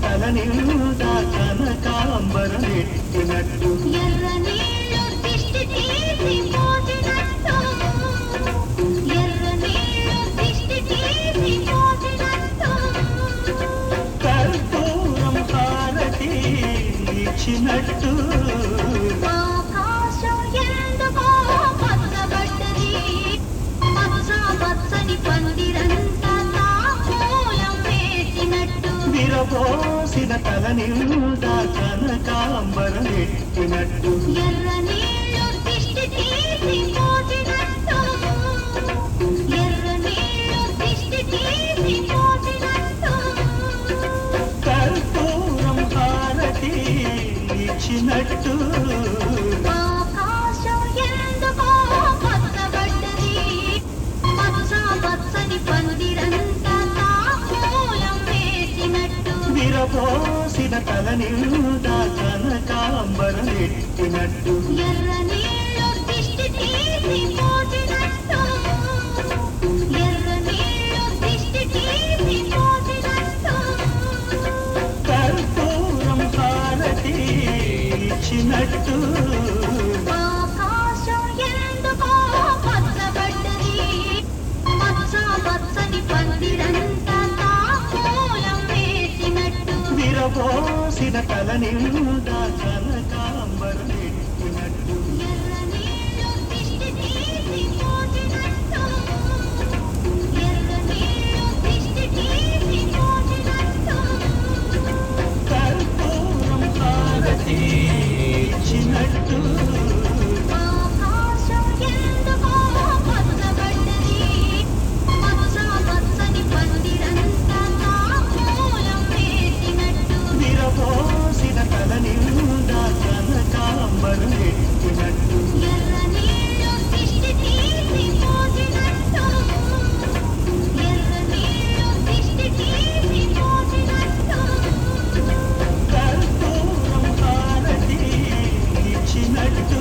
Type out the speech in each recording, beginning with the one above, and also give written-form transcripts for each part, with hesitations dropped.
తల నిండా కనకాంబరమెట్టినట్టు ఎర్ర నీళ్ళు దిష్టి తీసి మోసినట్టు ఎర్ర నీళ్ళు దిష్టి తీసి మోసినట్టు కర్పూరం హారతి ఇచ్చినట్టు ఆకాశం ఎందుకో పచ్చబడ్డది పచ్చ పచ్చని పందిరంతా తాంబూలం వేసినట్టు విరబోసిన తల నిండా కనకాంబరమెట్టినట్టు ఎర్ర నీళ్ళు దిష్టి తీసి మోసినట్టు ఎర్ర నీళ్ళు దిష్టి తీసి మోసినట్టు కర్పూరం హారతి ఇచ్చినట్టు ఆకాశం ఎందుకో పచ్చబడ్డది పచ్చ పచ్చని పందిరంతా తాంబూలం వేసినట్టు విరబోసిన తల నిండా కనకాంబరమెట్టినట్టు ఎర్ర నీళ్ళు దిష్టి తీసి మోసినట్టు ఎర్ర నీళ్ళు దిష్టి తీసి మోసినట్టు కర్పూరం హారతి ఇచ్చినట్టు ఆకాశం ఎందుకో పచ్చబడ్డది పచ్చ పచ్చని పందిరంతా తాంబూలం వేసినట్టు విరబోసిన తల నిండా కనకాంబరమెట్టినట్టు ఎర్ర నీళ్ళు దిష్టి తీసి మోసినట్టు ఎర్ర నీళ్ళు దిష్టి తీసి మోసినట్టు కర్పూరం హారతి ఇచ్చినట్టు ఆకాశం ఎందుకో పచ్చబడ్డది పచ్చ పచ్చని పందిరంతా తాంబూలం వేసినట్టు విరబోసిన తల నిండా కనకాంబరమెట్టినట్టు ఎర్ర నీళ్ళు దిష్టి తీసి మోసినట్టు ఎర్ర నీళ్ళు దిష్టి తీసి మోసినట్టు కర్పూరం హారతి ఇచ్చినట్టు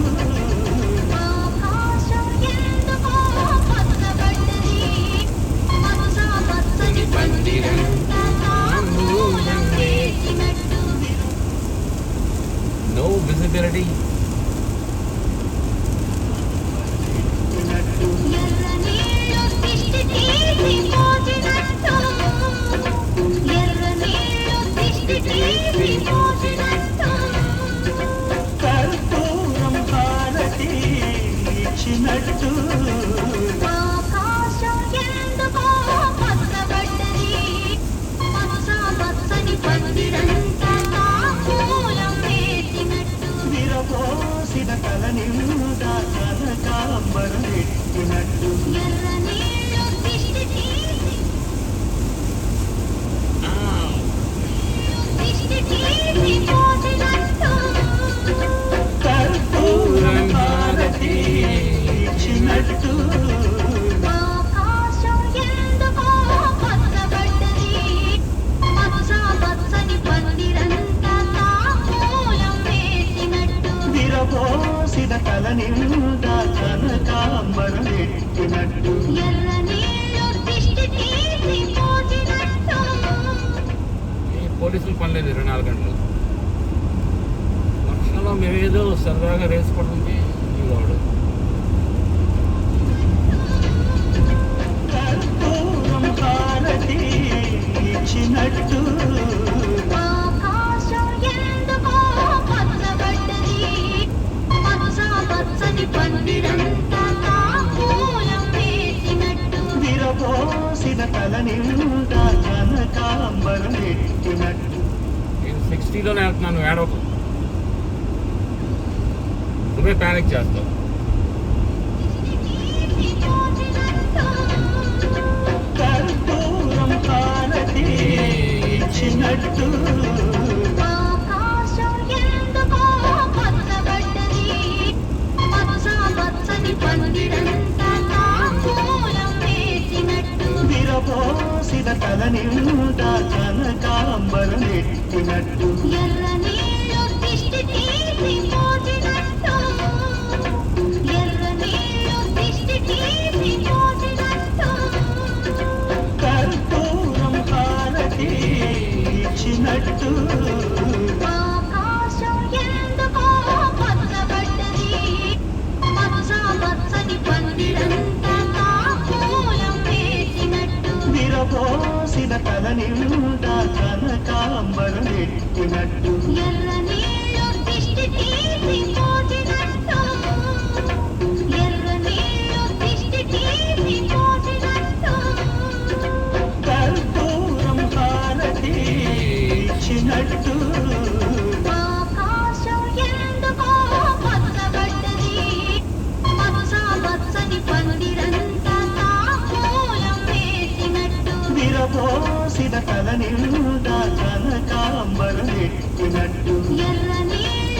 ఆకాశం ఎందుకో పచ్చబడ్డది పచ్చ పచ్చని పందిరంతా తాంబూలం వేసినట్టు No visibility. ఎర్ర నీళ్ళు దిష్టి తీసి మోసినట్టు ఎర్ర నీళ్ళు దిష్టి తీసి మోసినట్టు కర్పూరం హారతి ఇచ్చినట్టు ఆకాశం ఎందుకో పచ్చబడ్డది పచ్చ పచ్చని పందిరంతా తాంబూలం వేసినట్టు విరబోసిన తల నిండా కనకాంబరమెట్టినట్టు ఎర్ర నీళ్ళు దిష్టి తీసి దిష్టి తీసి మోసినట్టు కర్పూరం హారతి ఇచ్చినట్టు ఆకాశం ఎందుకో పచ్చబడ్డది పచ్చ పచ్చని పందిరంతా తాంబూలం వేసినట్టు విరబోసిన తల నిండా కనకాంబరమెట్టినట్టు ఎర్ర నీళ్ళు దిష్టి తీసి మోసినట్టు ఈ పోలీసులు పనిలేదు 24 గంటలు. వర్షంలో మేమేదో సరదాగా రేసుకోవడానికి వాడు కర్పూరం హారతి ఇచ్చినట్టు ఆకాశం ఎందుకో పచ్చబడ్డది పచ్చ పచ్చని పందిరంతా తాంబూలం వేసినట్టు విరబోసిన తల నిండా కనకాంబరమెట్టినట్టు నేను 60లోనే వెళ్తున్నాను. ఏడవకు, నువ్వే ప్యానిక్ చేస్తావు. కర్పూరం హారతి ఇచ్చినట్టు ఆకాశం ఎందుకో పచ్చబడ్డది పచ్చ పచ్చని పందిరంతా తాంబూలం వేసినట్టు విరబోసిన తల నిండా కనకాంబరమెట్టినట్టు ఎర్ర నీళ్ళు దిష్టి తీసి మోసినట్టు ఎర్ర నీళ్ళు దిష్టి తీసి మోసినట్టు కర్పూరం హారతి ఇచ్చినట్టు విరబోసిన తల నిండా కనకాంబరం ఎట్టినట్టు ఎర్ర నీళ్ళు దిష్టి తీసి పోసినట్టు ఎర్ర నీళ్ళు దిష్టి తీసి పోసినట్టు కర్పూరం హారతి ఇచ్చినట్టు ఆకాశం ఎందుకో పచ్చబడ్డది పచ్చ పచ్చని పందిరంతా తాంబూలం వేసినట్టు విరబోసిన తల నిండా కనకాంబరం ఎట్టినట్టు ఎర్ర నీళ్ళు